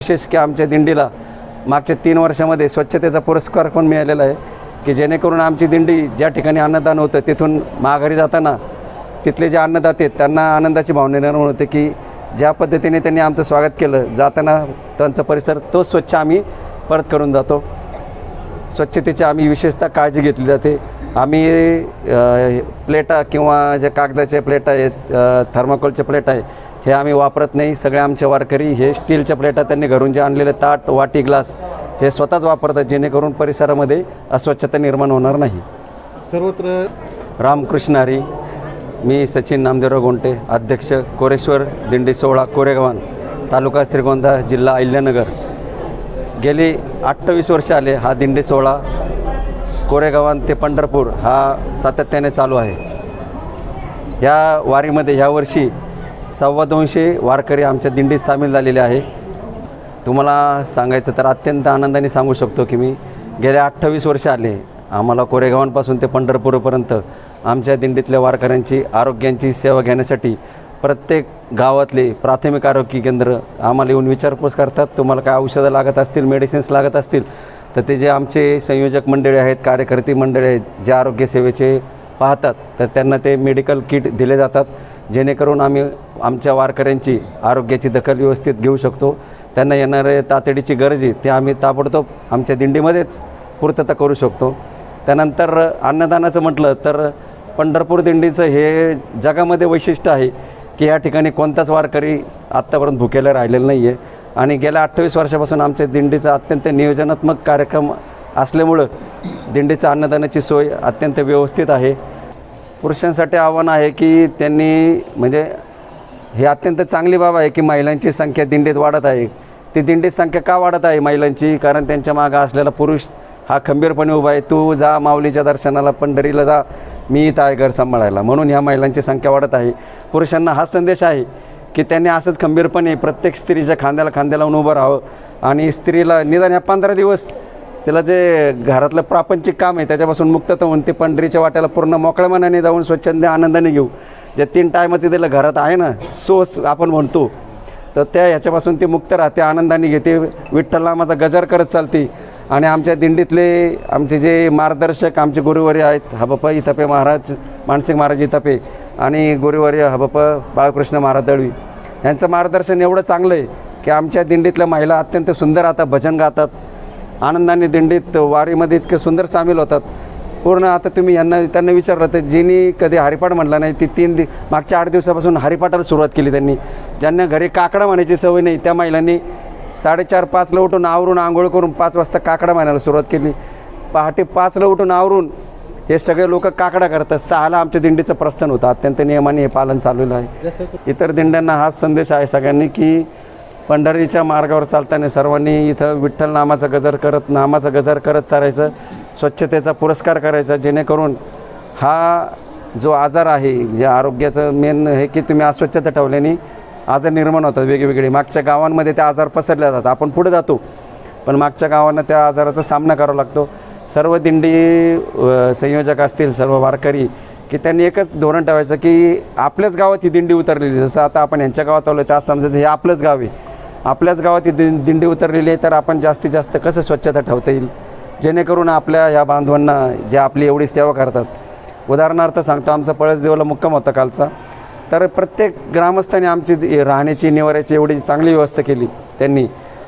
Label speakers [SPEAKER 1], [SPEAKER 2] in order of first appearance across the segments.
[SPEAKER 1] विशेष की आमच्या दिंडीला मागच्या 3 वर्षामध्ये स्वच्छतेचा पुरस्कार पण मिळालेला आहे की जेणेकरून आमची दिंडी ज्या ठिकाणी अन्नदान होतं तिथून माघारी जाताना तिथले जे अन्नदाते त्यांना आनंदाची भावना निर्माण होते की ज्या पद्धतीने त्यांनी आमचं स्वागत केलं, जाताना त्यांचा परिसर तो स्वच्छ आम्ही परत करून जातो. स्वच्छतेची आम्ही विशेषतः काळजी घेतली जाते. आम्ही प्लेटा किंवा जे कागदाचे प्लेट आहेत, थर्माकोलचे प्लेट आहे, हे आम्ही वापरत नाही. सगळे आमचे वारकरी हे स्टीलच्या प्लेटा त्यांनी घरून जे आणलेले ताट, वाटी, ग्लास हे स्वतःच वापरतात जेणेकरून परिसरामध्ये अस्वच्छता निर्माण होणार नाही.
[SPEAKER 2] सर्वत्र
[SPEAKER 1] रामकृष्ण हरी. मी सचिन नामदेवराव गोंटे, अध्यक्ष कोरेश्वर दिंडी सोहळा कोरेगावन, तालुका श्रीगोंदा, जिल्हा अहिल्यानगर. गेली 28 वर्ष आले हा दिंडी सोहळा कोरेगावन ते पंढरपूर हा सातत्याने चालू आहे. या वारीमध्ये ह्या वर्षी 250 वारकरी आमच्या दिंडीत सामील झालेले आहे. तुम्हाला सांगायचं तर अत्यंत आनंदाने सांगू शकतो की मी गेल्या 28 वर्ष आले आम्हाला कोरेगावांपासून ते पंढरपूरपर्यंत आमच्या दिंडीतल्या वारकऱ्यांची आरोग्यांची सेवा घेण्यासाठी प्रत्येक गावातले प्राथमिक आरोग्य केंद्र आम्हाला येऊन विचारपूस करतात. तुम्हाला काय औषधं लागत असतील, मेडिसिन्स लागत असतील तर ते जे आमचे संयोजक मंडळी आहेत, कार्यकर्ते मंडळी आहेत, जे आरोग्य सेवेचे पाहतात तर त्यांना ते मेडिकल किट दिले जातात जेणेकरून आम्ही आमच्या वारकऱ्यांची आरोग्याची दखल व्यवस्थित घेऊ शकतो. त्यांना येणारे तातडीची गरज आहे ते आम्ही ताबडतोब आमच्या दिंडीमध्येच पूर्तता करू शकतो. त्यानंतर अन्नदानाचं म्हटलं तर पंढरपूर दिंडीचं हे जगामध्ये वैशिष्ट्य आहे की या ठिकाणी कोणताच वारकरी आत्तापर्यंत भुकेला राहिलेला नाही आहे. आणि गेल्या 28 वर्षापासून आमच्या दिंडीचा अत्यंत नियोजनात्मक कार्यक्रम असल्यामुळं दिंडीचं अन्नदानाची सोय अत्यंत व्यवस्थित आहे. पुरुषांसाठी आव्हान आहे की त्यांनी म्हणजे हे अत्यंत चांगली बाब आहे की महिलांची संख्या दिंडीत वाढत आहे. ती दिंडीत संख्या का वाढत आहे महिलांची? कारण त्यांच्या मागं असलेला पुरुष हा खंबीरपणे उभा आहे. तू जा माऊलीच्या दर्शनाला, पंढरीला जा, मी इथं आहे घर सांभाळायला. म्हणून ह्या महिलांची संख्या वाढत आहे. पुरुषांना हा संदेश आहे की त्यांनी असंच खंबीरपणे प्रत्येक स्त्रीच्या खांद्याला खांद्या लावून उभं राहावं आणि स्त्रीला निदान ह्या 15 दिवस तिला जे घरातलं प्रापंचिक काम आहे त्याच्यापासून मुक्तता होऊन ते पंढरीच्या वाट्याला पूर्ण मोकळ्या मनाने जाऊन स्वच्छंद आनंदाने घेऊ. जे 3 टायमं तिला घरात आहे ना, सोस आपण म्हणतो, तर त्या ह्याच्यापासून ती मुक्त राहते, आनंदाने घेते, विठ्ठल नामाचा गजर करत चालते. आणि आमच्या दिंडीतले आमचे जे मार्गदर्शक आमचे गुरुवर्य आहेत, हबप्पा इथपे महाराज, मानसिंग महाराज इथपे आणि गुरुवर्य हबप्पा बाळकृष्ण महाराज दळवी यांचं मार्गदर्शन एवढं चांगलं आहे की आमच्या दिंडीतल्या महिला अत्यंत सुंदर आता भजन गातात, आनंदाने दिंडीत वारीमध्ये इतके सुंदर सामील होतात. पूर्ण आता तुम्ही त्यांना विचारलं तर जिनी कधी हरिपाठ म्हटला नाही ती मागच्या 8 दिवसापासून हरिपाठाला सुरुवात केली त्यांनी. ज्यांना घरी काकडा म्हणायची सवय नाही त्या महिलांनी 4:30-5ला उठून आवरून आंघोळ करून 5 वाजता काकडा म्हणायला सुरुवात केली. पहाटे 5ला उठून आवरून हे सगळे लोक काकडा करतात. 6ला आमच्या दिंडीचं प्रस्थान होतं. अत्यंत नियमाने हे पालन चाललेलं आहे. इतर दिंड्यांना हाच संदेश आहे सगळ्यांनी की पंढरीच्या मार्गावर चालताना सर्वांनी इथं विठ्ठल नामाचा गजर करत चालायचं, स्वच्छतेचा पुरस्कार करायचा जेणेकरून हा जो आजार आहे, जे आरोग्याचं मेन हे की तुम्ही अस्वच्छता ठेवल्याने आजार निर्माण होतात वेगवेगळे. मागच्या गावांमध्ये ते आजार पसरले जातात. आपण पुढे जातो पण मागच्या गावांना त्या आजाराचा सामना करावा लागतो. सर्व दिंडी संयोजक असतील, सर्व वारकरी की त्यांनी एकच धोरण ठेवायचं की आपल्याच गावात ही दिंडी उतरलेली. जसं आता आपण यांच्या गावात आलो त्या समजायचं हे आपलंच गाव आहे, आपल्याच गावात ही दिंडी उतरलेली आहे तर आपण जास्तीत जास्त कसं स्वच्छता ठेवता येईल जेणेकरून आपल्या ह्या बांधवांना जे आपली एवढी सेवा करतात. उदाहरणार्थ सांगतो, आमचा पळसदेवाला मुक्काम होता कालचा, तर प्रत्येक ग्रामस्थांनी आमची राहण्याची निवाऱ्याची एवढी चांगली व्यवस्था केली त्यांनी.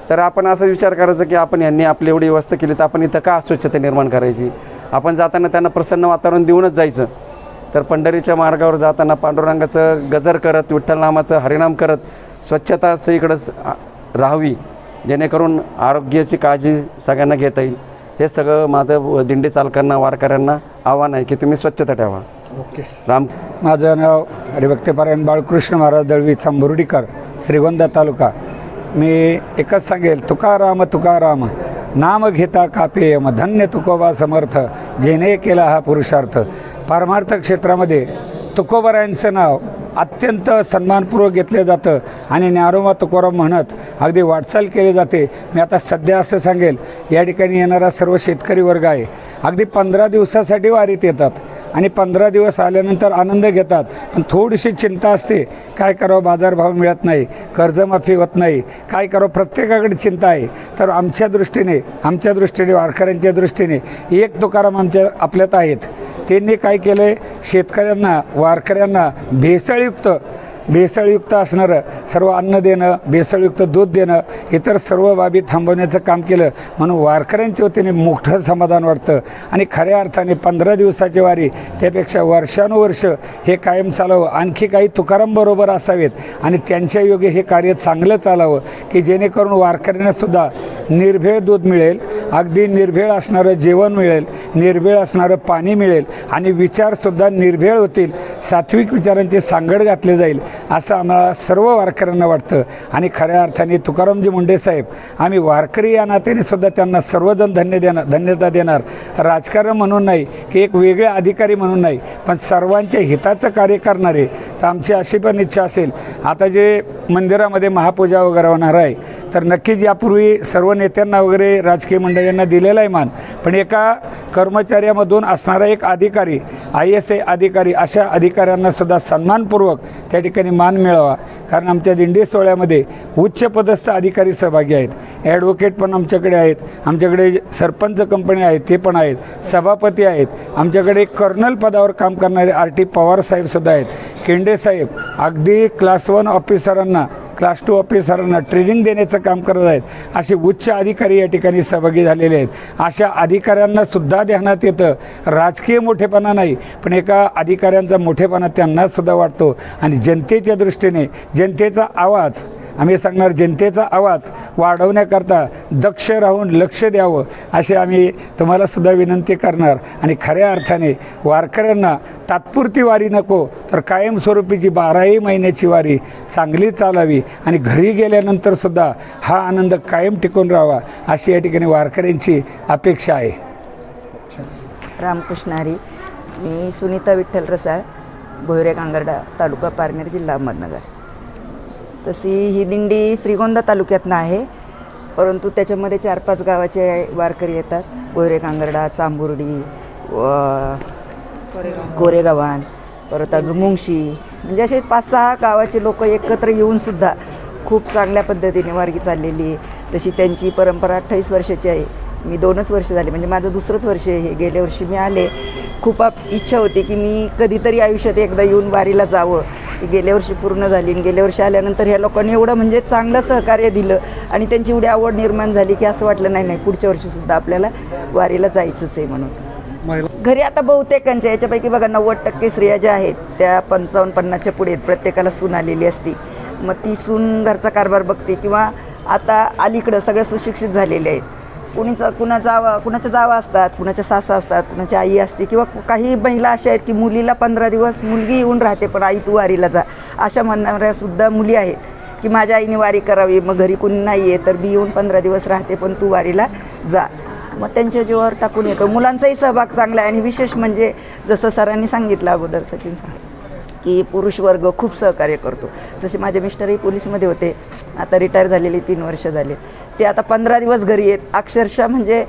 [SPEAKER 1] तर आपण असा विचार करायचा की आपण यांनी आपली एवढी व्यवस्था केली तर आपण इथं का अस्वच्छता निर्माण करायची? आपण जाताना त्यांना प्रसन्न वातावरण देऊनच जायचं. तर पंढरीच्या मार्गावर जाताना पांडुरंगाचं गजर करत, विठ्ठल नामाचं हरिनाम करत स्वच्छता सगळीकडंच राहावी जेणेकरून आरोग्याची काळजी सगळ्यांना घेता येईल. हे सगळं माझं दिंडी चालकांना, वारकऱ्यांना आव्हान आहे की तुम्ही स्वच्छता ठेवा.
[SPEAKER 2] ओके.
[SPEAKER 3] माझं नाव हरिभक्तपरायण बाळकृष्ण महाराज दळवी, चांबुर्डीकर, श्रीगोंदा तालुका. मी एकच सांगेल, तुकाराम तुकाराम नाम घेता कापेयम, धन्य तुकोबा समर्थ, जेने केला हा पुरुषार्थ. पारमार्थ क्षेत्रामध्ये तुकोबारायांचं नाव अत्यंत सन्मानपूर्वक घेतलं जातं आणि ज्ञानोबा तुकोराम म्हणत अगदी वाटचाल केली जाते. मी आता सध्या असं सांगेल, या ठिकाणी येणारा सर्व शेतकरी वर्ग आहे, अगदी 15 दिवसासाठी वारीत येतात. आणि 15 दिवस आल्यानंतर आनंद घेतात. पण थोडीशी चिंता असते, काय करावं, बाजारभाव मिळत नाही, कर्जमाफी होत नाही, काय करावं, प्रत्येकाकडे चिंता आहे. तर आमच्या दृष्टीने वारकऱ्यांच्या दृष्टीने एक तुकाराम आपल्यात आहेत. त्यांनी काय केलं आहे, शेतकऱ्यांना, वारकऱ्यांना भेसळयुक्त असणारं सर्व अन्न देणं, भेसळयुक्त दूध देणं, इतर सर्व बाबी थांबवण्याचं काम केलं. म्हणून वारकऱ्यांच्या वतीने मोठं समाधान वाटतं. आणि खऱ्या अर्थाने 15 दिवसाची वारी त्यापेक्षा वर्षानुवर्ष हे कायम चालावं. आणखी काही तुकाराम बरोबर असावेत आणि त्यांच्या योगे हे कार्य चांगलं चालावं, की जेणेकरून वारकऱ्यांनासुद्धा निर्भेळ दूध मिळेल, अगदी निर्भेळ असणारं जेवण मिळेल, निर्भेळ असणारं पाणी मिळेल आणि विचारसुद्धा निर्भेळ होतील, सात्विक विचारांची सांगड घातली जाईल, असं आम्हाला सर्व वारकऱ्यांना वाटतं. आणि खऱ्या अर्थाने तुकारामजी मुंडे साहेब, आम्ही वारकरी या नात्याने सुद्धा त्यांना सर्वजण धन्यता देणार. राजकारण म्हणून नाही, की एक वेगळे अधिकारी म्हणून नाही, पण सर्वांच्या हिताचं कार्य करणारे. तर आमची अशी पण इच्छा असेल, आता जे मंदिरामध्ये महापूजा वगैरे होणार आहे, तर नक्कीच यापूर्वी सर्व नेत्यांना वगैरे राजकीय मंडळींना दिलेला आहे मान, पण एका कर्मचाऱ्यामधून असणारा एक अधिकारी, ISA अधिकारी, अशा अधिकाऱ्यांनासुद्धा सन्मानपूर्वक त्या ठिकाणी मान मिळावा. कारण आमच्या दिंडी सोहळ्यामध्ये उच्च पदस्थ अधिकारी सहभागी आहेत, ॲडव्होकेट पण आमच्याकडे आहेत, आमच्याकडे सरपंच कंपनी आहेत ते पण आहेत, सभापती आहेत, आमच्याकडे कर्नल पदावर काम करणारे RT पवार साहेबसुद्धा आहेत, केंडे साहेब अगदी क्लास 1 ऑफिसरांना, क्लास 2 ऑफिसरांना ट्रेनिंग देण्याचं काम करत आहेत. असे उच्च अधिकारी या ठिकाणी सहभागी झालेले आहेत. अशा अधिकाऱ्यांनासुद्धा ध्यानात येतं, राजकीय मोठेपणा नाही, पण एका अधिकाऱ्यांचा मोठेपणा त्यांनासुद्धा वाटतो. आणि जनतेच्या दृष्टीने जनतेचा आवाज, आम्ही सांगणार, जनतेचा आवाज वाढवण्याकरता दक्ष राहून लक्ष द्यावं, अशी आम्ही तुम्हालासुद्धा विनंती करणार. आणि खऱ्या अर्थाने वारकऱ्यांना तात्पुरती वारी नको, तर कायमस्वरूपीची 12ही महिन्याची वारी चांगली चालावी आणि घरी गेल्यानंतरसुद्धा हा आनंद कायम टिकून राहावा, अशी या ठिकाणी वारकऱ्यांची अपेक्षा आहे.
[SPEAKER 2] रामकृष्ण हरी. मी सुनीता विठ्ठल रसाळ, भोयरे कांगर्डा, तालुका पारनेर, जिल्हा अहमदनगर. तशी ही दिंडी श्रीगोंदा तालुक्यातनं आहे, परंतु त्याच्यामध्ये 4-5 गावाचे वारकरी येतात. भोयरे कांगर्डा, चांबुर्डी, कोरेगावान, परत अजून मुंगशी, म्हणजे असे 5-6 गावाचे लोक एकत्र येऊनसुद्धा खूप चांगल्या पद्धतीने वारी चाललेली आहे. तशी त्यांची परंपरा 28 वर्षाची आहे. मी 2च वर्ष झाले, म्हणजे माझं 2रंच वर्ष आहे हे. गेल्या वर्षी मी आले, खूप इच्छा होती की मी कधीतरी आयुष्यात एकदा येऊन वारीला जावं. ती गेल्या वर्षी पूर्ण झाली. आणि गेल्या वर्षी आल्यानंतर ह्या लोकांनी एवढं म्हणजे चांगलं सहकार्य दिलं आणि त्यांची एवढी आवड निर्माण झाली की असं वाटलं नाही पुढच्या वर्षीसुद्धा आपल्याला वारीला जायचंच आहे म्हणून. घरी आता बहुतेकांच्या याच्यापैकी बघा 90% स्त्रिया ज्या आहेत त्या 55-50च्या पुढे प्रत्येकाला सून आलेली असती. मग ती सून घरचा कारभार बघते, किंवा आता अलीकडं सगळ्या सुशिक्षित झालेले आहेत. कुणाच्या जावा असतात, कुणाच्या सासा असतात, कुणाच्या आई असते, किंवा काही महिला अशा आहेत की मुलीला 15 दिवस मुलगी येऊन राहते, पण आई तू वारीला जा, अशा म्हणणाऱ्यासुद्धा मुली आहेत की माझ्या आईने वारी करावी, मग घरी कुणी नाही आहे तर मी येऊन 15 दिवस राहते, पण तू वारीला जा. मग त्यांच्या जीवावर टाकून येतो. मुलांचाही सहभाग चांगला आहे. आणि विशेष म्हणजे जसं सरांनी सांगितलं अगोदर, सचिन सर, की पुरुष वर्ग खूप सहकार्य करतो. तसे माझे मिस्टरही पोलीसमध्ये होते, आता रिटायर झालेले 3 वर्ष झाले. ते आता 15 दिवस घरी येत, अक्षरशः म्हणजे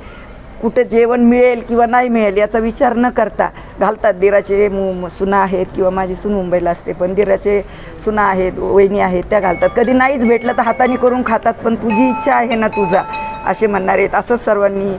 [SPEAKER 2] कुठे जेवण मिळेल किंवा नाही मिळेल याचा विचार न करता घालतात. दिराचे सुना आहेत, किंवा माझी सून मुंबईला असते, पण दिराचे सुना आहेत, वहिनी आहेत, त्या घालतात. कधी नाहीच भेटलं तर हाताने करून खातात, पण तुझी इच्छा आहे ना तुझा, असे म्हणणार आहेत. असंच सर्वांनी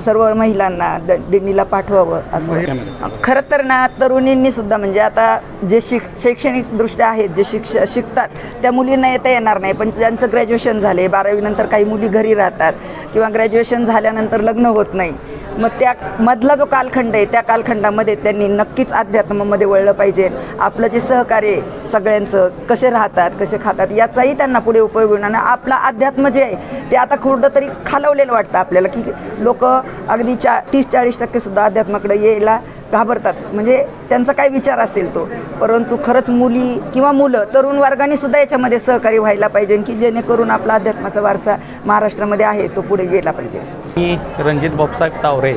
[SPEAKER 2] सर्व महिलांना दिंडीला पाठवावं असं. खरं तर ना, तरुणींनी सुद्धा म्हणजे आता जे शैक्षणिकदृष्ट्या आहेत, जे शिकतात त्या मुलींना येता येणार नाही, पण ज्यांचं ग्रॅज्युएशन झाले, 12वी नंतर काही मुली घरी राहतात, किंवा ग्रॅज्युएशन झाल्यानंतर लग्न होत नाही, मग त्या मधला जो कालखंड आहे त्या कालखंडामध्ये त्यांनी नक्कीच अध्यात्मामध्ये वळलं पाहिजे. आपलं जे सहकार्य सगळ्यांचं कसे राहतात, कसे खातात, याचाही त्यांना पुढे उपयोग होणार. आणि आपलं अध्यात्म जे आहे ते आता कुठं तरी खालवलेलं वाटतं आपल्याला, की लोक अगदी 30-40% सुद्धा अध्यात्माकडे यायला घाबरतात, म्हणजे त्यांचा काय विचार असेल तो. परंतु खरंच मुली किंवा मुलं, तरुण वर्गाने सुद्धा याच्यामध्ये सहकारी व्हायला पाहिजे, की जेणेकरून आपला अध्यात्माचा वारसा महाराष्ट्रामध्ये आहे तो पुढे गेला पाहिजे.
[SPEAKER 4] मी रणजित बापसाहेब तावरे,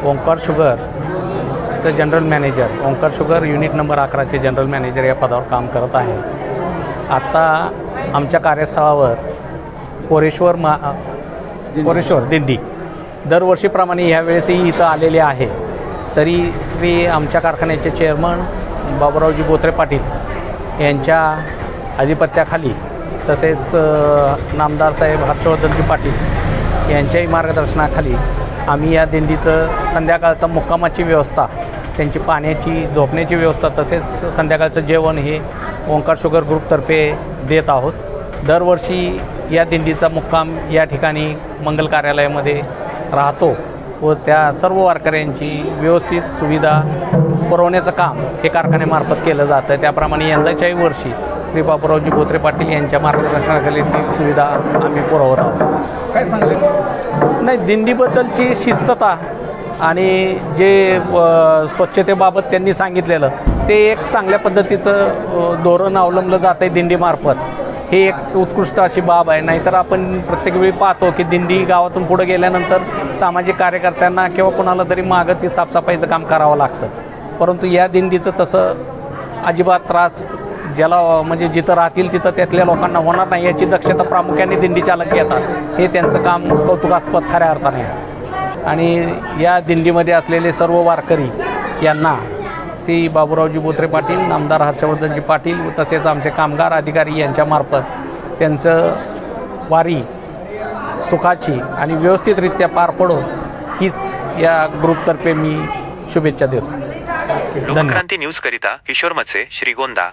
[SPEAKER 4] ओंकार शुगरचं general manager, Omkar sugar unit number 11चे जनरल मॅनेजर या पदावर काम करत आहे. आता आमच्या कार्यस्थळावर कोरेश्वर दिंडी दरवर्षीप्रमाणे ह्यावेळेसही इथं आलेले आहे. तरी श्री आमच्या कारखान्याचे चेअरमन बाबूरावजी बोत्रे पाटील यांच्या अधिपत्याखाली तसेच नामदार साहेब हर्षवर्धनजी पाटील यांच्याही मार्गदर्शनाखाली आम्ही या दिंडीचं संध्याकाळचं मुक्कामाची व्यवस्था, त्यांची पाण्याची झोपण्याची व्यवस्था तसेच संध्याकाळचं जेवण हे ओंकार शुगर ग्रुपतर्फे देत आहोत. दरवर्षी या दिंडीचा मुक्काम या ठिकाणी मंगल कार्यालयामध्ये राहतो व त्या सर्व वारकऱ्यांची व्यवस्थित सुविधा पुरवण्याचं काम हे कारखान्यामार्फत केलं जातं. त्याप्रमाणे यंदाच्याही वर्षी श्री बाबूरावजी बोत्रे पाटील यांच्या मार्गदर्शनाखाली ती सुविधा आम्ही पुरवत आहोत.
[SPEAKER 5] काय सांगले?
[SPEAKER 4] नाही, दिंडीबद्दलची शिस्तता आणि जे स्वच्छतेबाबत त्यांनी सांगितलेलं ते एक चांगल्या पद्धतीचं धोरण अवलंबलं जातं आहे दिंडीमार्फत. हे एक उत्कृष्ट अशी बाब आहे. नाहीतर आपण प्रत्येक वेळी पाहतो की दिंडी गावातून पुढे गेल्यानंतर सामाजिक कार्यकर्त्यांना किंवा कुणाला तरी मागं ती साफसफाईचं काम करावं लागतं. परंतु या दिंडीचं तसं अजिबात त्रास ज्याला म्हणजे जिथं राहतील तिथं त्यातल्या लोकांना होणार नाही याची दक्षता प्रामुख्याने दिंडी चालक घेतात. हे त्यांचं काम कौतुकास्पद खऱ्या अर्थाने आहे. आणि या दिंडीमध्ये असलेले सर्व वारकरी यांना श्री बाबूरावजी बोत्रे पाटील, नामदार हर्षवर्धनजी पाटील व तसेच आमचे कामगार अधिकारी यांच्यामार्फत त्यांचं वारी सुखाची आणि व्यवस्थितरित्या पार पडो हीच या ग्रुपतर्फे मी शुभेच्छा देतो.
[SPEAKER 6] लोकक्रांती न्यूज करिता किशोर मचे, श्रीगोंदा.